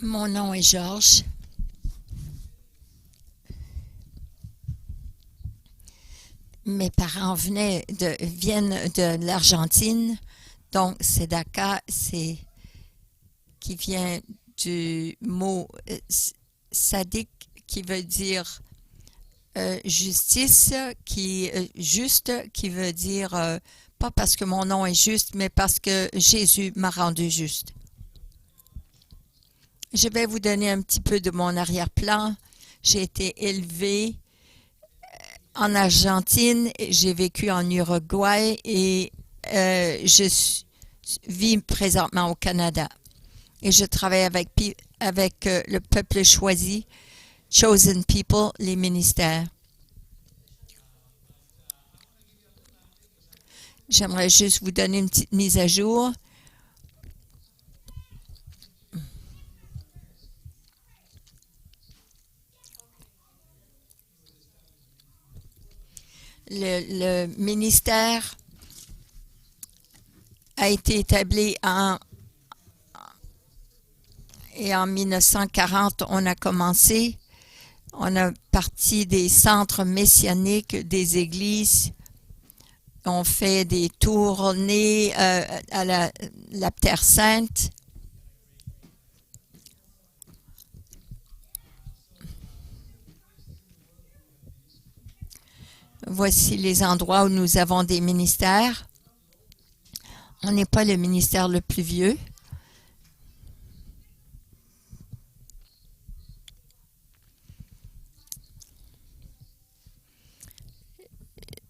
Mon nom est Georges. Mes parents viennent de l'Argentine. Donc, Sedaka, c'est qui vient du mot sadique, qui veut dire justice, juste, qui veut dire pas parce que mon nom est juste, mais parce que Jésus m'a rendu juste. Je vais vous donner un petit peu de mon arrière-plan. J'ai été élevée en Argentine, j'ai vécu en Uruguay et vis présentement au Canada. Et je travaille avec le peuple choisi, Chosen People, les ministères. J'aimerais juste vous donner une petite mise à jour. Le ministère a été établi en 1940, on a commencé. On a parti des centres messianiques des églises. On fait des tournées à la Terre Sainte. Voici les endroits où nous avons des ministères. On n'est pas le ministère le plus vieux.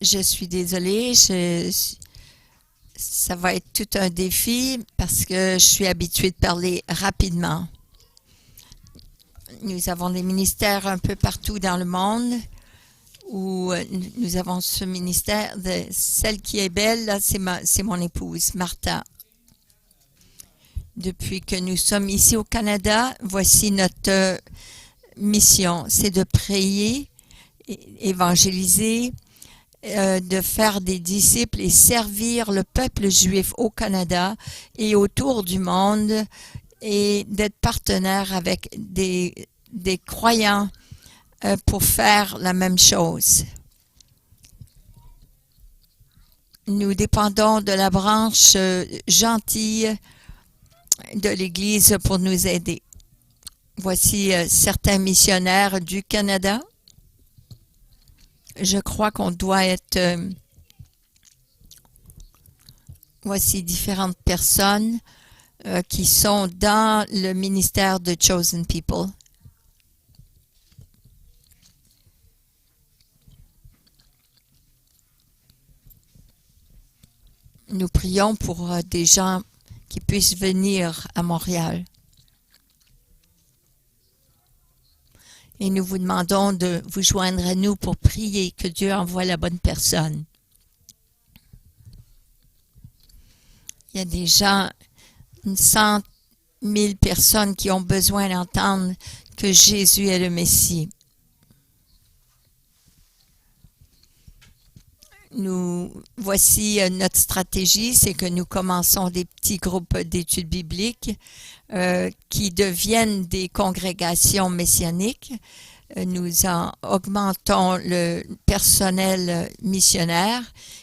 Je suis désolée, ça va être tout un défi parce que je suis habituée de parler rapidement. Nous avons des ministères un peu partout dans le monde où nous avons ce ministère. Celle qui est belle, là, c'est mon épouse, Martha. Depuis que nous sommes ici au Canada, voici notre mission. C'est de prier, évangéliser, de faire des disciples et servir le peuple juif au Canada et autour du monde et d'être partenaire avec des croyants pour faire la même chose. Nous dépendons de la branche gentille de l'Église pour nous aider. Voici certains missionnaires du Canada. Je crois qu'on doit être... voici différentes personnes qui sont dans le ministère de Chosen People. Nous prions pour des gens qui puissent venir à Montréal. Et nous vous demandons de vous joindre à nous pour prier que Dieu envoie la bonne personne. Il y a des gens, 100 000 personnes qui ont besoin d'entendre que Jésus est le Messie. Voici notre stratégie, c'est que nous commençons des petits groupes d'études bibliques qui deviennent des congrégations messianiques. Nous augmentons le personnel missionnaire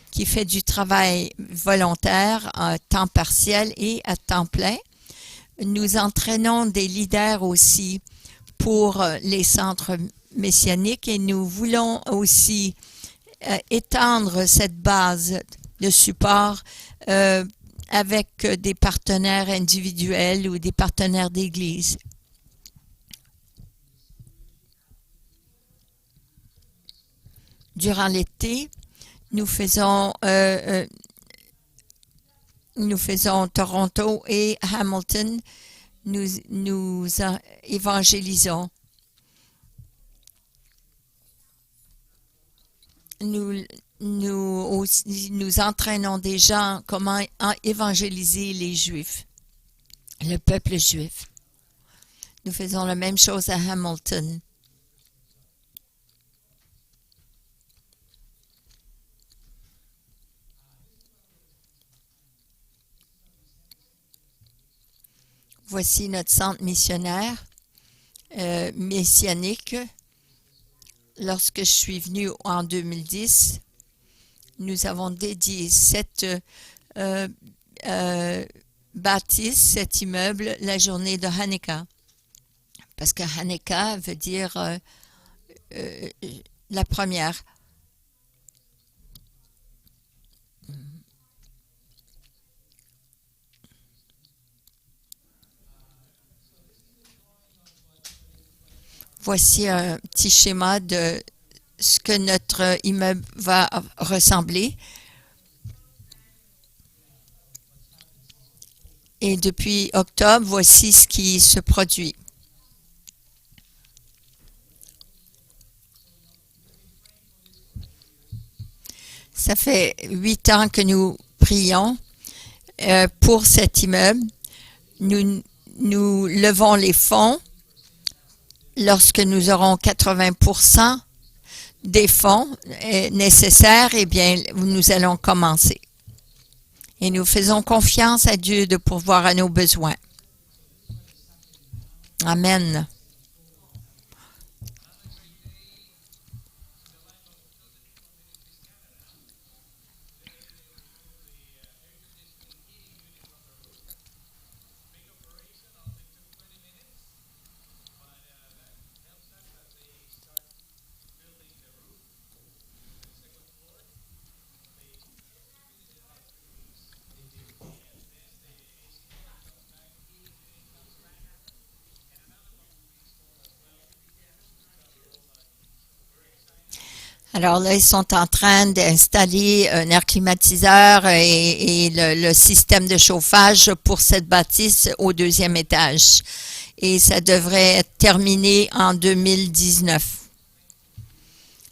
qui fait du travail volontaire à temps partiel et à temps plein. Nous entraînons des leaders aussi pour les centres messianiques et nous voulons aussi étendre cette base de support avec des partenaires individuels ou des partenaires d'église. Durant l'été, nous faisons Toronto et Hamilton. Nous évangélisons. Nous entraînons des gens comment évangéliser les Juifs, le peuple juif. Nous faisons la même chose à Hamilton. Voici notre centre missionnaire messianique. Lorsque je suis venue en 2010, nous avons dédié cette bâtisse, cet immeuble, la journée de Hanouka. Parce que Hanouka veut dire la première. Voici un petit schéma de ce que notre immeuble va ressembler. Et depuis octobre, voici ce qui se produit. Ça fait 8 ans que nous prions pour cet immeuble. Nous levons les fonds. Lorsque nous aurons 80% des fonds nécessaires, eh bien, nous allons commencer. Et nous faisons confiance à Dieu de pourvoir à nos besoins. Amen. Alors là, ils sont en train d'installer un air climatiseur et le système de chauffage pour cette bâtisse au 2e étage. Et ça devrait être terminé en 2019.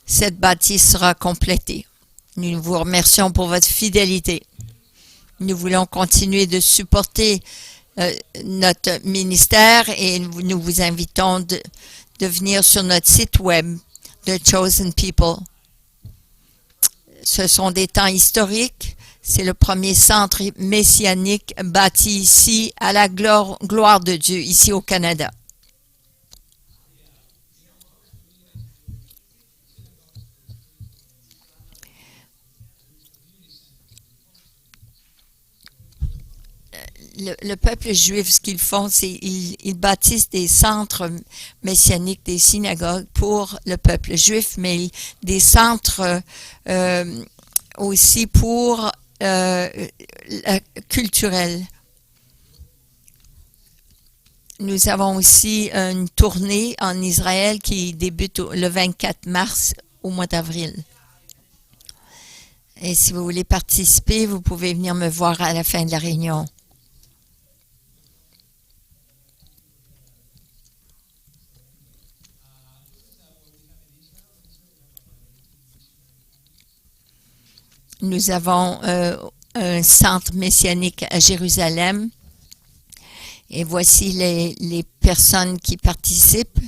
Cette bâtisse sera complétée. Nous vous remercions pour votre fidélité. Nous voulons continuer de supporter notre ministère et nous vous invitons de venir sur notre site web, The Chosen People. Ce sont des temps historiques. C'est le premier centre messianique bâti ici à la gloire de Dieu, ici au Canada. Le peuple juif, ce qu'ils font, c'est ils bâtissent des centres messianiques, des synagogues pour le peuple juif, mais des centres aussi pour culturels. Nous avons aussi une tournée en Israël qui débute le 24 mars au mois d'avril. Et si vous voulez participer, vous pouvez venir me voir à la fin de la réunion. Nous avons un centre messianique à Jérusalem. Et voici les personnes qui participent.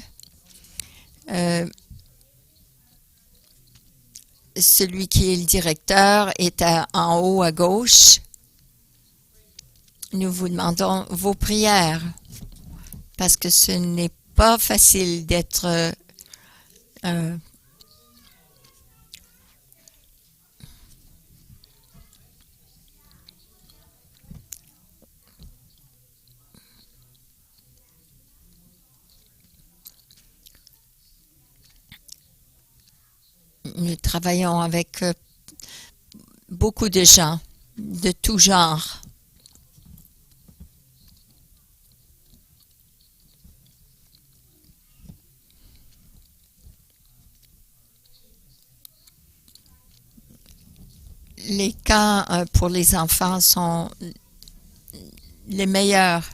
Celui qui est le directeur est en haut à gauche. Nous vous demandons vos prières parce que ce n'est pas facile d'être nous travaillons avec beaucoup de gens de tout genre. Les camps pour les enfants sont les meilleurs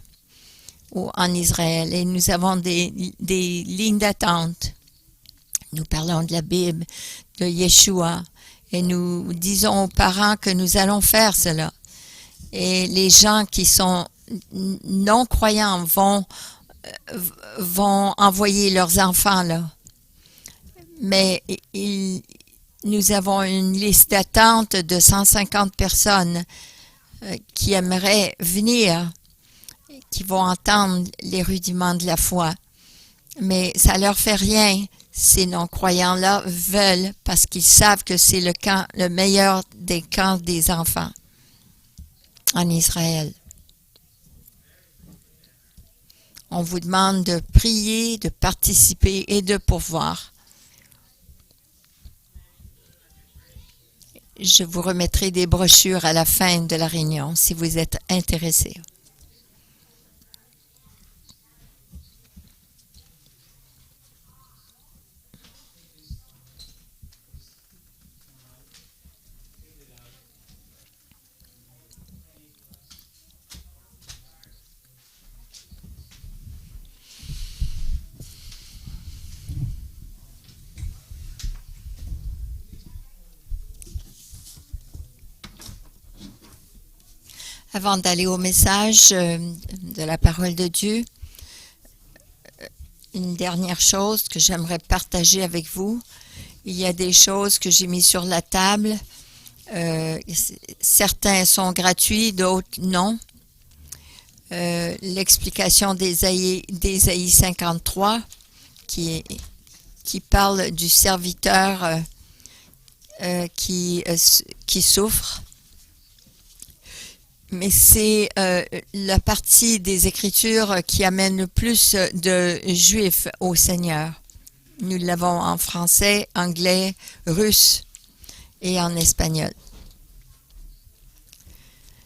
en Israël et nous avons des lignes d'attente. Nous parlons de la Bible, de Yeshua et nous disons aux parents que nous allons faire cela. Et les gens qui sont non-croyants vont envoyer leurs enfants là. Mais nous avons une liste d'attente de 150 personnes qui aimeraient venir, qui vont entendre les rudiments de la foi. Mais ça leur fait rien. Ces non-croyants-là veulent parce qu'ils savent que c'est le meilleur des camps des enfants en Israël. On vous demande de prier, de participer et de pourvoir. Je vous remettrai des brochures à la fin de la réunion si vous êtes intéressés. Avant d'aller au message de la parole de Dieu, une dernière chose que j'aimerais partager avec vous. Il y a des choses que j'ai mises sur la table. Certains sont gratuits, d'autres non. L'explication d'Ésaïe 53 qui parle du serviteur qui souffre. Mais c'est la partie des Écritures qui amène le plus de Juifs au Seigneur. Nous l'avons en français, anglais, russe et en espagnol.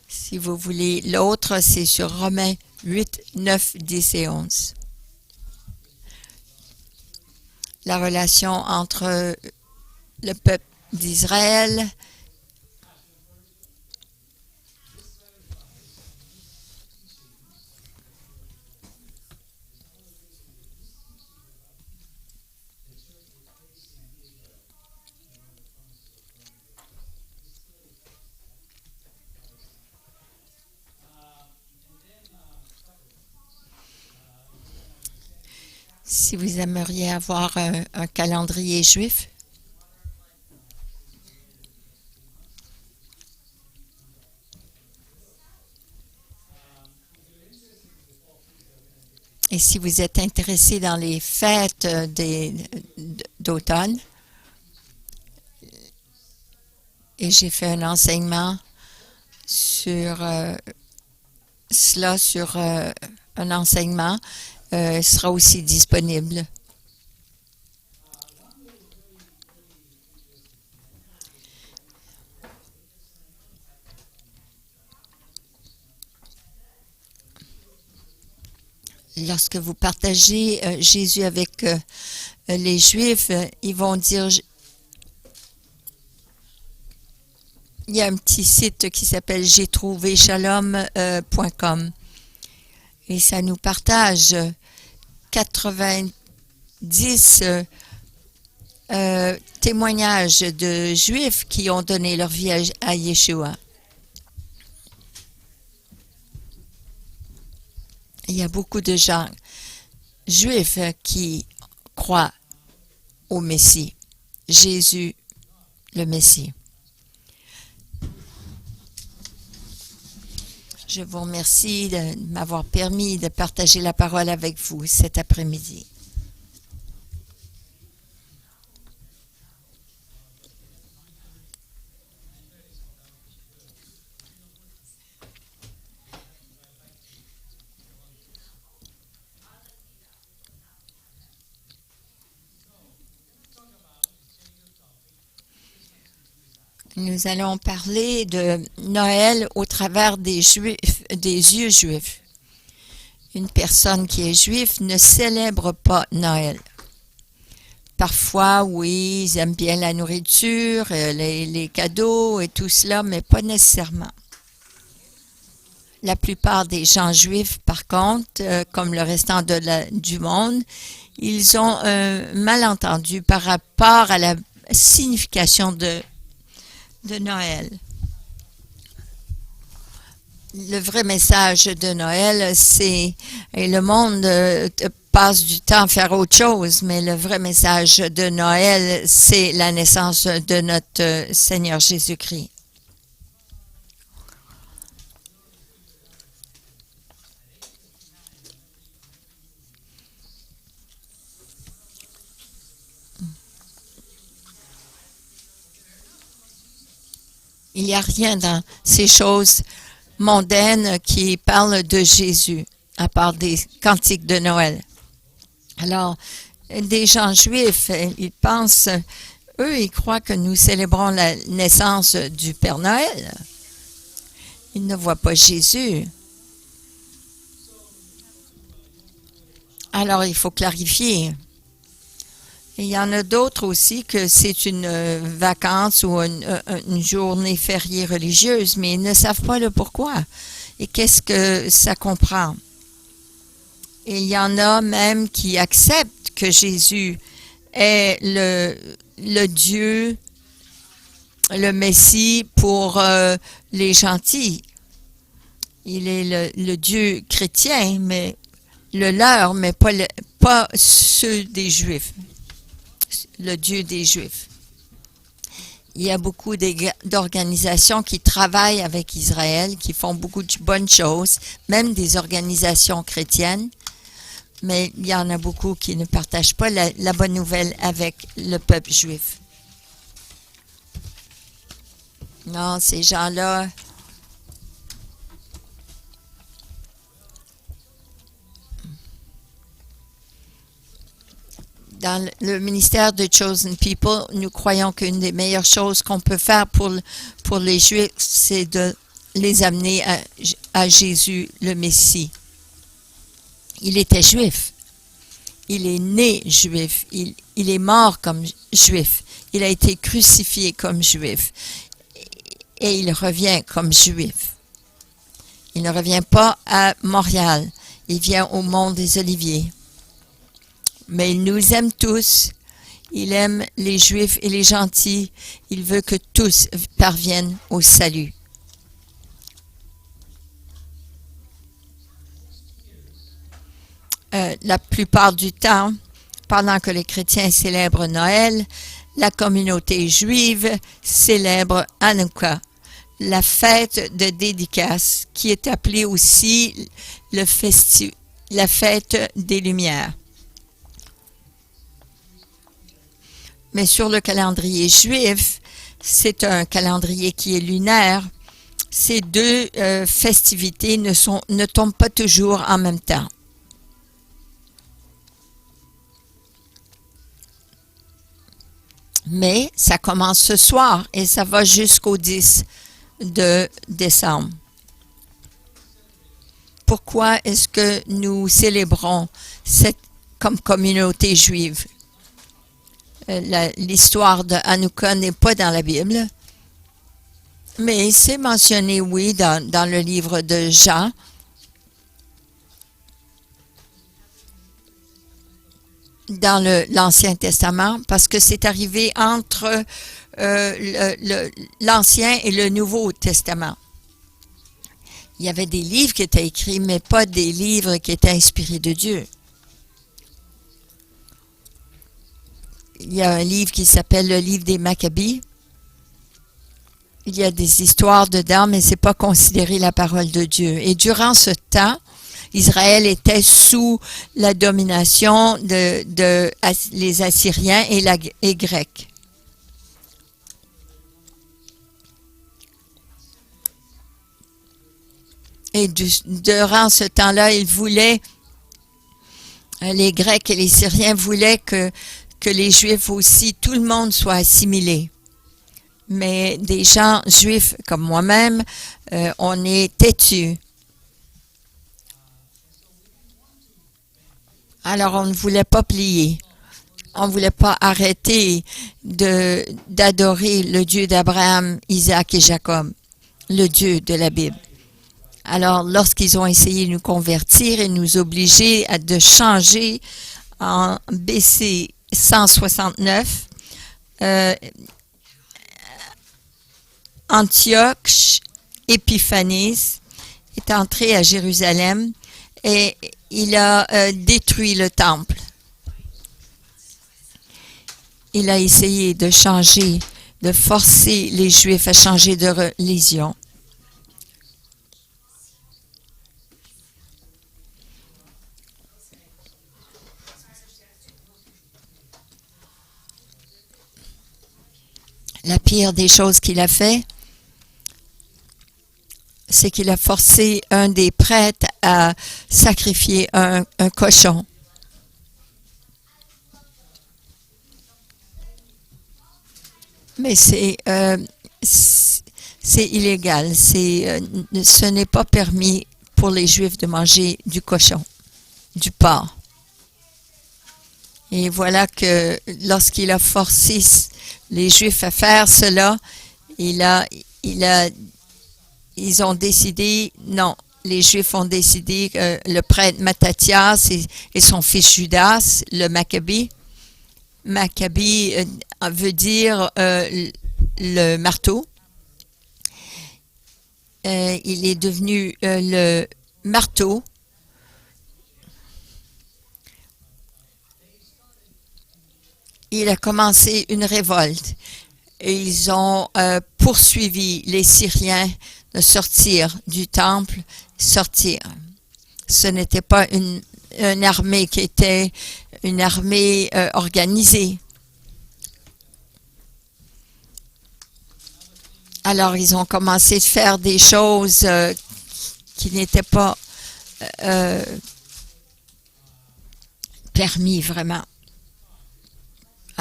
Si vous voulez l'autre, c'est sur Romains 8, 9, 10 et 11. La relation entre le peuple d'Israël si vous aimeriez avoir un calendrier juif, et si vous êtes intéressé dans les fêtes d'automne, et j'ai fait un enseignement sur cela, sur un enseignement, sera aussi disponible. Lorsque vous partagez Jésus avec les Juifs, ils vont dire, il y a un petit site qui s'appelle j'aitrouvéshalom.com et ça nous partage 90 témoignages de Juifs qui ont donné leur vie à Yeshua. Il y a beaucoup de gens juifs qui croient au Messie, Jésus le Messie. Je vous remercie de m'avoir permis de partager la parole avec vous cet après-midi. Nous allons parler de Noël au travers des yeux juifs. Une personne qui est juive ne célèbre pas Noël. Parfois, oui, ils aiment bien la nourriture, les cadeaux et tout cela, mais pas nécessairement. La plupart des gens juifs, par contre, comme le restant du monde, ils ont un malentendu par rapport à la signification de Noël. Le vrai message de Noël, c'est, et le monde passe du temps à faire autre chose, mais le vrai message de Noël, c'est la naissance de notre Seigneur Jésus-Christ. Il n'y a rien dans ces choses mondaines qui parlent de Jésus, à part des cantiques de Noël. Alors, des gens juifs, ils pensent, eux, ils croient que nous célébrons la naissance du Père Noël. Ils ne voient pas Jésus. Alors, il faut clarifier. Il y en a d'autres aussi que c'est une vacance ou une journée fériée religieuse, mais ils ne savent pas le pourquoi et qu'est-ce que ça comprend. Et il y en a même qui acceptent que Jésus est le Dieu, le Messie pour les gentils. Il est le Dieu chrétien, mais le leur, mais pas ceux des Juifs. Le Dieu des Juifs. Il y a beaucoup d'organisations qui travaillent avec Israël, qui font beaucoup de bonnes choses, même des organisations chrétiennes, mais il y en a beaucoup qui ne partagent pas la bonne nouvelle avec le peuple juif. Non, ces gens-là, dans le ministère de Chosen People, nous croyons qu'une des meilleures choses qu'on peut faire pour les Juifs, c'est de les amener à Jésus, le Messie. Il était juif. Il est né juif. Il est mort comme juif. Il a été crucifié comme juif. Et il revient comme juif. Il ne revient pas à Montréal. Il vient au Mont des Oliviers. Mais il nous aime tous. Il aime les Juifs et les gentils. Il veut que tous parviennent au salut. La plupart du temps, pendant que les chrétiens célèbrent Noël, la communauté juive célèbre Hanouka, la fête de dédicace, qui est appelée aussi la fête des Lumières. Mais sur le calendrier juif, c'est un calendrier qui est lunaire. Ces deux festivités ne tombent pas toujours en même temps. Mais ça commence ce soir et ça va jusqu'au 10 de décembre. Pourquoi est-ce que nous célébrons comme communauté juive? L'histoire de Hanouka n'est pas dans la Bible, mais c'est mentionné, oui, dans le livre de Jean. Dans l'Ancien Testament, parce que c'est arrivé entre l'Ancien et le Nouveau Testament. Il y avait des livres qui étaient écrits, mais pas des livres qui étaient inspirés de Dieu. Il y a un livre qui s'appelle le livre des Maccabées. Il y a des histoires dedans, mais ce n'est pas considéré la parole de Dieu. Et durant ce temps, Israël était sous la domination de les Assyriens et Grecs. Et durant ce temps-là, les Grecs et les Syriens voulaient que les Juifs aussi, tout le monde soit assimilé. Mais des gens juifs comme moi-même, on est têtus. Alors, on ne voulait pas plier. On ne voulait pas arrêter d'adorer le Dieu d'Abraham, Isaac et Jacob, le Dieu de la Bible. Alors, lorsqu'ils ont essayé de nous convertir et nous obliger de changer en BC 169, Antioche Épiphanes est entré à Jérusalem et il a détruit le temple. Il a essayé de forcer les Juifs à changer de religion. La pire des choses qu'il a fait, c'est qu'il a forcé un des prêtres à sacrifier un cochon. Mais c'est illégal. Ce n'est pas permis pour les Juifs de manger du cochon, du porc. Et voilà que lorsqu'il a forcé les Juifs à faire cela, ils ont décidé, non, les Juifs ont décidé que le prêtre Mattathias et son fils Judas, le Maccabi veut dire le marteau. Il est devenu le marteau. Il a commencé une révolte et ils ont poursuivi les Syriens de sortir du temple, sortir. Ce n'était pas une armée qui était une armée organisée. Alors ils ont commencé à faire des choses qui n'étaient pas permis vraiment.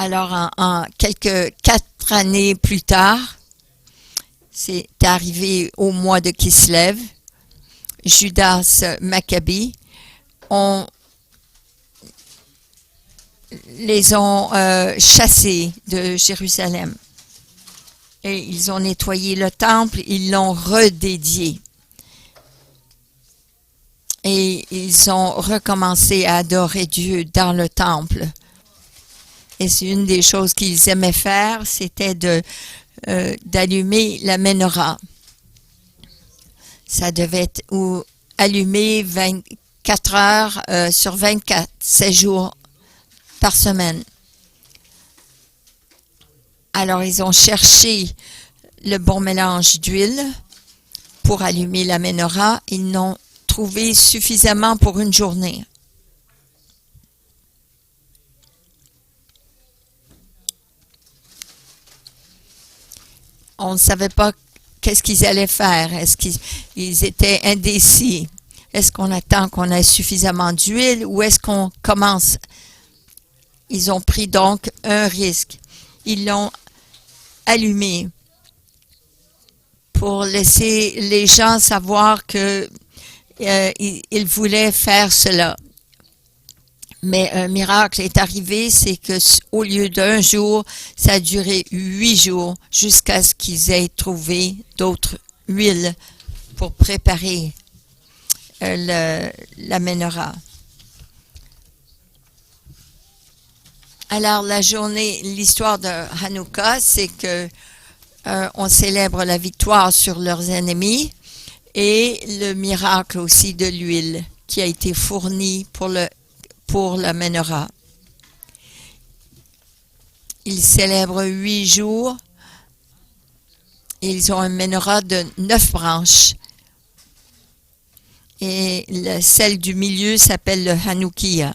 Alors, en quelques 4 années plus tard, c'est arrivé au mois de Kislev, Judas Maccabi, les ont chassés de Jérusalem. Et ils ont nettoyé le temple, ils l'ont redédié. Et ils ont recommencé à adorer Dieu dans le temple. Et c'est une des choses qu'ils aimaient faire, c'était d'allumer la menorah. Ça devait être allumé 24 heures sur 24, 7 jours par semaine. Alors, ils ont cherché le bon mélange d'huile pour allumer la menorah. Ils n'ont trouvé suffisamment pour une journée. On ne savait pas qu'est-ce qu'ils allaient faire. Est-ce qu'ils étaient indécis? Est-ce qu'on attend qu'on ait suffisamment d'huile ou est-ce qu'on commence? Ils ont pris donc un risque. Ils l'ont allumé pour laisser les gens savoir que ils voulaient faire cela. Mais un miracle est arrivé, c'est que au lieu d'1 jour, ça a duré 8 jours jusqu'à ce qu'ils aient trouvé d'autres huiles pour préparer la menorah. Alors la journée, l'histoire de Hanouka, c'est que on célèbre la victoire sur leurs ennemis et le miracle aussi de l'huile qui a été fournie pour la menorah. Ils célèbrent 8 jours. Ils ont une menorah de 9 branches. Et celle du milieu s'appelle le Hanoukia.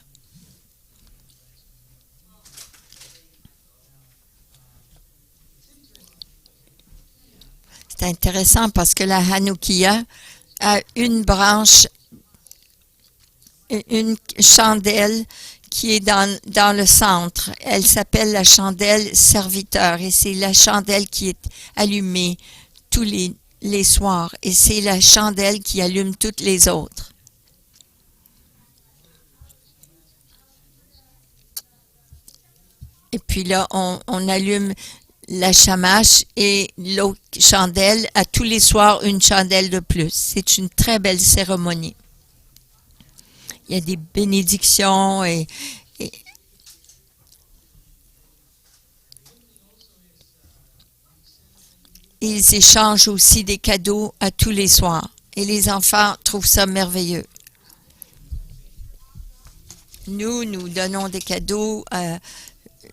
C'est intéressant parce que la Hanoukia a une branche, une chandelle qui est dans le centre. Elle s'appelle la chandelle serviteur et c'est la chandelle qui est allumée tous les soirs et c'est la chandelle qui allume toutes les autres. Et puis là, on allume la shamash et l'autre chandelle, à tous les soirs une chandelle de plus. C'est une très belle cérémonie. Il y a des bénédictions et ils échangent aussi des cadeaux à tous les soirs. Et les enfants trouvent ça merveilleux. Nous donnons des cadeaux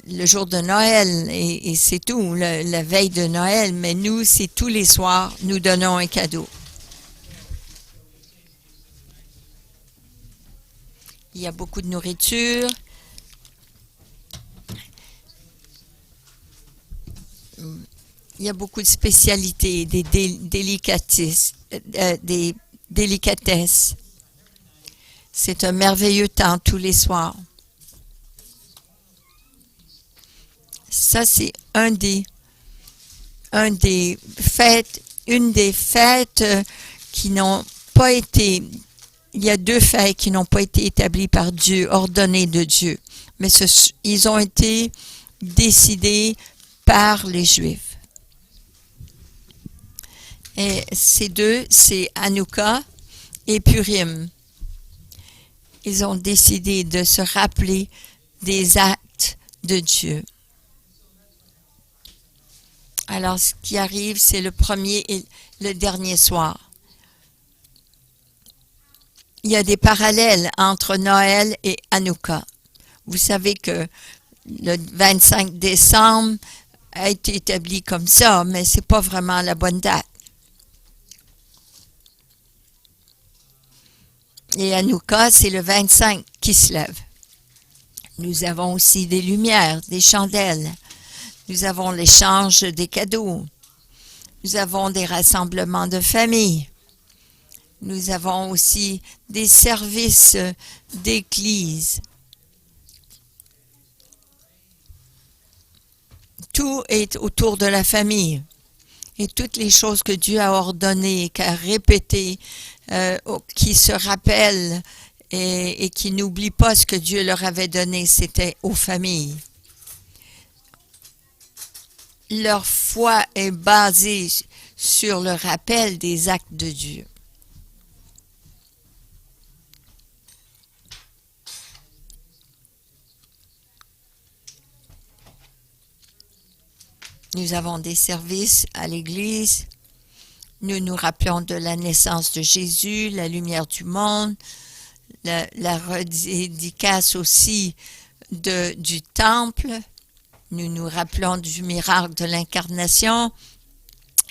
le jour de Noël et c'est tout, la veille de Noël. Mais nous, c'est tous les soirs, nous donnons un cadeau. Il y a beaucoup de nourriture. Il y a beaucoup de spécialités, des délicatesses. C'est un merveilleux temps tous les soirs. Ça, c'est une des fêtes qui n'ont pas été. Il y a 2 fêtes qui n'ont pas été établies par Dieu, ordonnées de Dieu, mais ils ont été décidés par les Juifs. Et ces 2, c'est Hanouka et Purim. Ils ont décidé de se rappeler des actes de Dieu. Alors, ce qui arrive, c'est le premier et le dernier soir. Il y a des parallèles entre Noël et Hanouka. Vous savez que le 25 décembre a été établi comme ça, mais ce n'est pas vraiment la bonne date. Et Hanouka, c'est le 25 qui se lève. Nous avons aussi des lumières, des chandelles. Nous avons l'échange des cadeaux. Nous avons des rassemblements de famille. Nous avons aussi des services d'église. Tout est autour de la famille. Et toutes les choses que Dieu a ordonnées, qu'a répétées, qui se rappellent et qui n'oublient pas ce que Dieu leur avait donné, c'était aux familles. Leur foi est basée sur le rappel des actes de Dieu. Nous avons des services à l'église. Nous nous rappelons de la naissance de Jésus, la lumière du monde, la redédicace aussi du temple. Nous nous rappelons du miracle de l'incarnation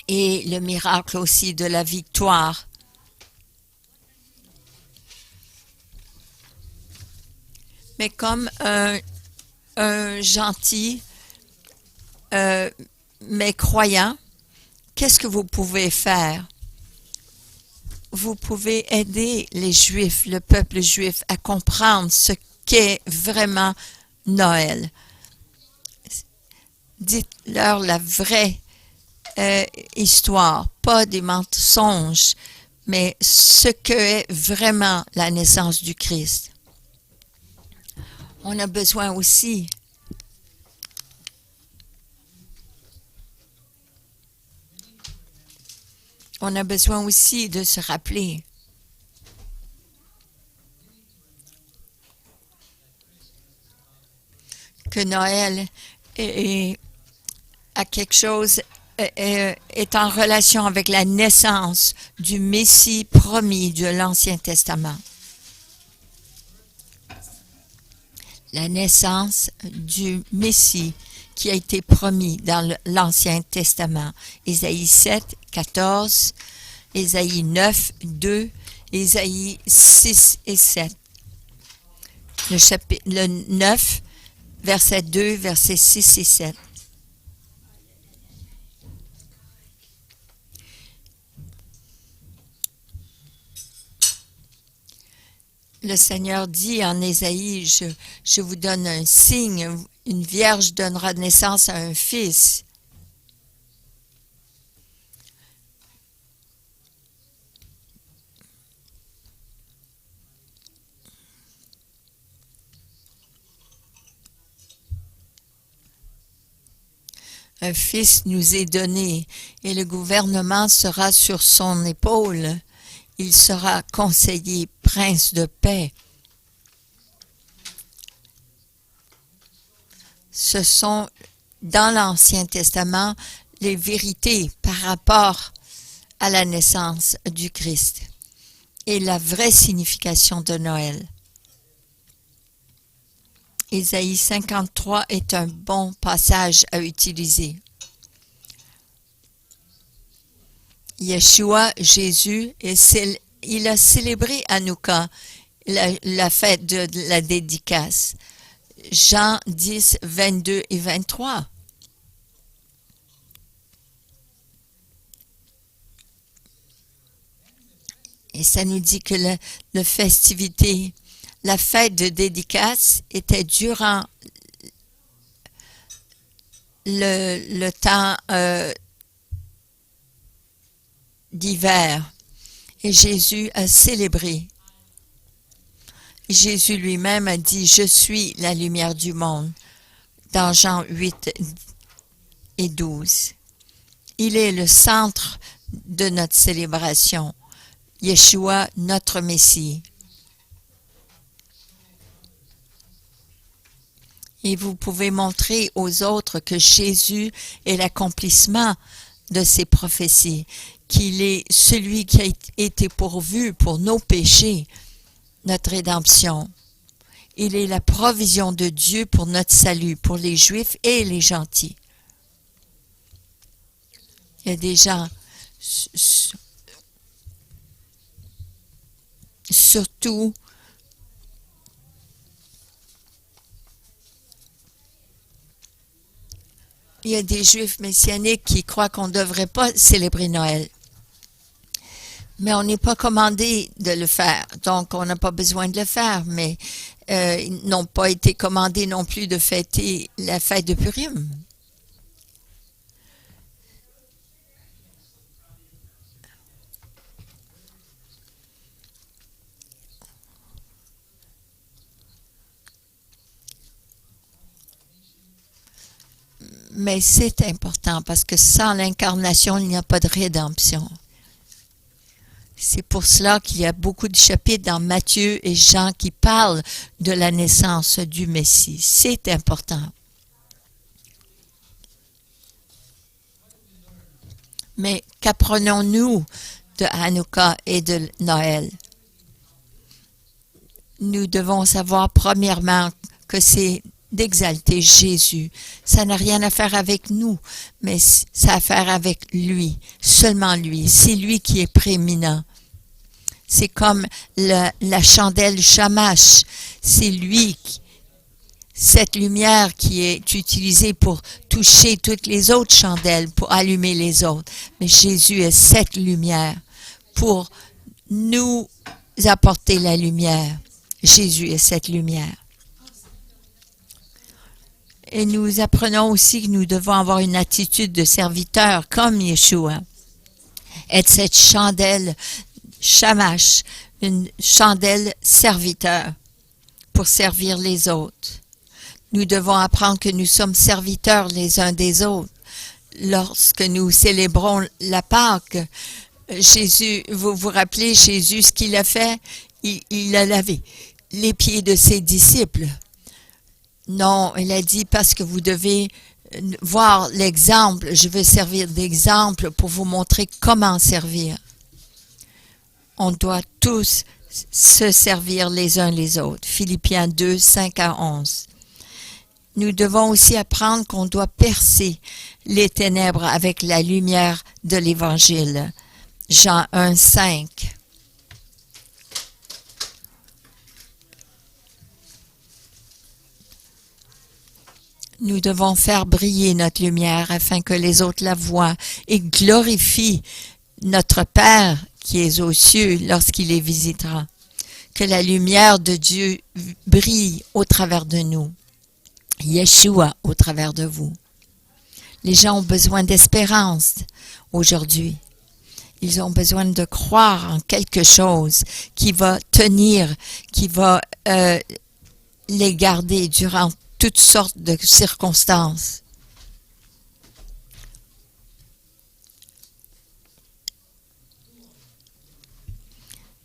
et le miracle aussi de la victoire. Mais comme un gentil mais croyant, qu'est-ce que vous pouvez faire? Vous pouvez aider les Juifs, le peuple juif, à comprendre ce qu'est vraiment Noël. Dites-leur la vraie histoire, pas des mensonges, mais ce qu'est vraiment la naissance du Christ. On a besoin aussi de se rappeler que Noël a quelque chose, est en relation avec la naissance du Messie promis de l'Ancien Testament. La naissance du Messie qui a été promis dans l'Ancien Testament. Ésaïe 7, 14, Ésaïe 9, 2, Ésaïe 6 et 7. Le 9, verset 2, verset 6 et 7. Le Seigneur dit en Ésaïe, je vous donne un signe, une vierge donnera naissance à un fils. Un fils nous est donné et le gouvernement sera sur son épaule. Il sera conseiller, prince de paix. Ce sont, dans l'Ancien Testament, les vérités par rapport à la naissance du Christ et la vraie signification de Noël. Ésaïe 53 est un bon passage à utiliser. Yeshua, Jésus, il a célébré Hanouka, la fête de la dédicace. Jean 10, 22 et 23. Et ça nous dit que la festivité, la fête de dédicace était durant le temps d'hiver. Et Jésus a célébré. Jésus lui-même a dit, je suis la lumière du monde, dans Jean 8 et 12. Il est le centre de notre célébration. Yeshua, notre Messie. Et vous pouvez montrer aux autres que Jésus est l'accomplissement de ces prophéties, qu'il est celui qui a été pourvu pour nos péchés, notre rédemption. Il est la provision de Dieu pour notre salut, pour les Juifs et les gentils. Il y a des gens, surtout, il y a des Juifs messianiques qui croient qu'on ne devrait pas célébrer Noël. Mais on n'est pas commandé de le faire, donc on n'a pas besoin de le faire. Mais ils n'ont pas été commandés non plus de fêter la fête de Purim. Mais c'est important parce que sans l'incarnation, il n'y a pas de rédemption. C'est pour cela qu'il y a beaucoup de chapitres dans Matthieu et Jean qui parlent de la naissance du Messie. C'est important. Mais qu'apprenons-nous de Hanouka et de Noël? Nous devons savoir premièrement que c'est d'exalter Jésus. Ça n'a rien à faire avec nous, mais ça a à faire avec lui, seulement lui. C'est lui qui est prééminent. C'est comme la chandelle Shamash. C'est lui, cette lumière qui est utilisée pour toucher toutes les autres chandelles, pour allumer les autres. Mais Jésus est cette lumière pour nous apporter la lumière. Jésus est cette lumière. Et nous apprenons aussi que nous devons avoir une attitude de serviteur comme Yeshua. Être cette chandelle Shamash, une chandelle serviteur pour servir les autres. Nous devons apprendre que nous sommes serviteurs les uns des autres. Lorsque nous célébrons la Pâque, Jésus, vous vous rappelez Jésus, ce qu'il a fait? Il a lavé les pieds de ses disciples. Non, il a dit parce que vous devez voir l'exemple. Je veux servir d'exemple pour vous montrer comment servir. On doit tous se servir les uns les autres. Philippiens 2, 5 à 11. Nous devons aussi apprendre qu'on doit percer les ténèbres avec la lumière de l'Évangile. Jean 1, 5. Nous devons faire briller notre lumière afin que les autres la voient et glorifient notre Père qui est aux cieux lorsqu'il les visitera. Que la lumière de Dieu brille au travers de nous. Yeshua au travers de vous. Les gens ont besoin d'espérance aujourd'hui. Ils ont besoin de croire en quelque chose qui va tenir, qui va les garder durant toutes sortes de circonstances.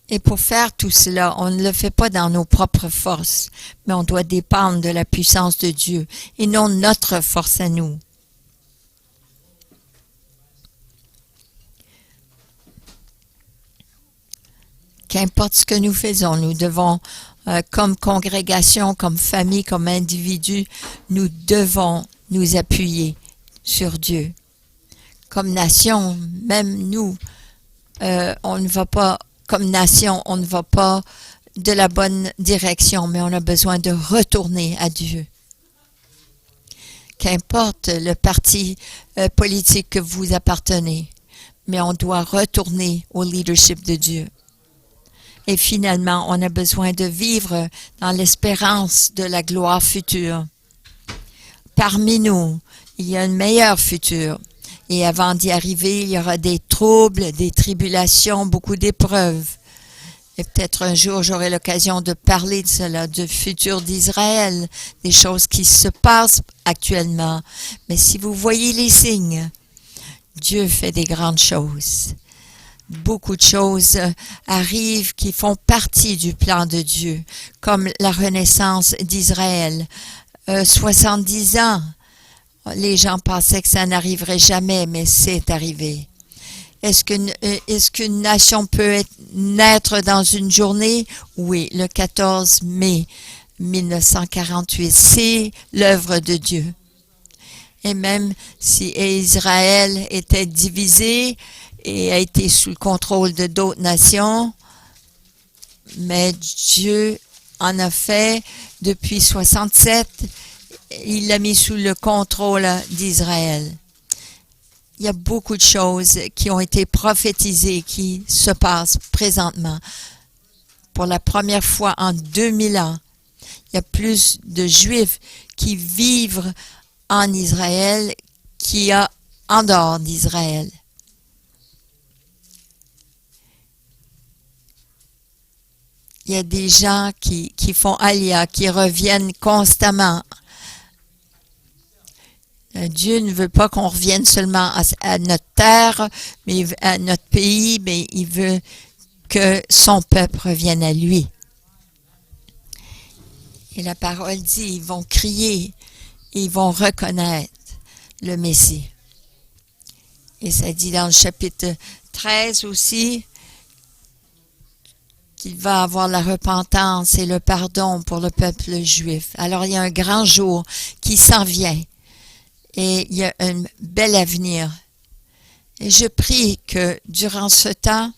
Et pour faire tout cela, on ne le fait pas dans nos propres forces, mais on doit dépendre de la puissance de Dieu et non notre force à nous. Qu'importe ce que nous faisons, nous devons, comme congrégation, comme famille, comme individu, nous devons nous appuyer sur Dieu. Comme nation, même nous, on ne va pas, comme nation, on ne va pas de la bonne direction, mais on a besoin de retourner à Dieu. Qu'importe le parti politique que vous appartenez, mais on doit retourner au leadership de Dieu. Et finalement, on a besoin de vivre dans l'espérance de la gloire future. Parmi nous, il y a un meilleur futur. Et avant d'y arriver, il y aura des troubles, des tribulations, beaucoup d'épreuves. Et peut-être un jour, j'aurai l'occasion de parler de cela, du futur d'Israël, des choses qui se passent actuellement. Mais si vous voyez les signes, Dieu fait des grandes choses. Beaucoup de choses arrivent qui font partie du plan de Dieu, comme la renaissance d'Israël. 70 ans, les gens pensaient que ça n'arriverait jamais, mais c'est arrivé. Est-ce qu'une nation peut naître dans une journée? Oui, le 14 mai 1948, c'est l'œuvre de Dieu. Et même si Israël était divisé et a été sous le contrôle de d'autres nations, mais Dieu en a fait depuis 67, il l'a mis sous le contrôle d'Israël. Il y a beaucoup de choses qui ont été prophétisées, qui se passent présentement. Pour la première fois en 2000 ans, il y a plus de Juifs qui vivent en Israël qu'il y a en dehors d'Israël. Il y a des gens qui font alia, qui reviennent constamment. Dieu ne veut pas qu'on revienne seulement à notre terre, mais à notre pays, mais il veut que son peuple revienne à lui. Et la parole dit, ils vont crier, ils vont reconnaître le Messie. Et ça dit dans le chapitre 13 aussi, qu'il va avoir la repentance et le pardon pour le peuple juif. Alors il y a un grand jour qui s'en vient. Et il y a un bel avenir. Et je prie que durant ce temps,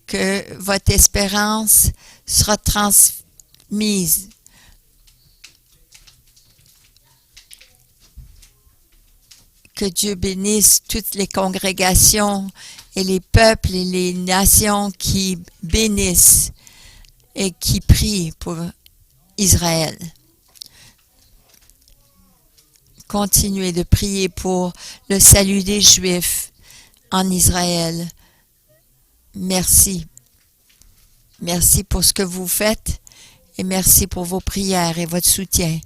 que votre espérance sera transmise. Que Dieu bénisse toutes les congrégations et les peuples et les nations qui bénissent et qui prient pour Israël. Continuez de prier pour le salut des Juifs en Israël. Merci. Merci pour ce que vous faites et merci pour vos prières et votre soutien.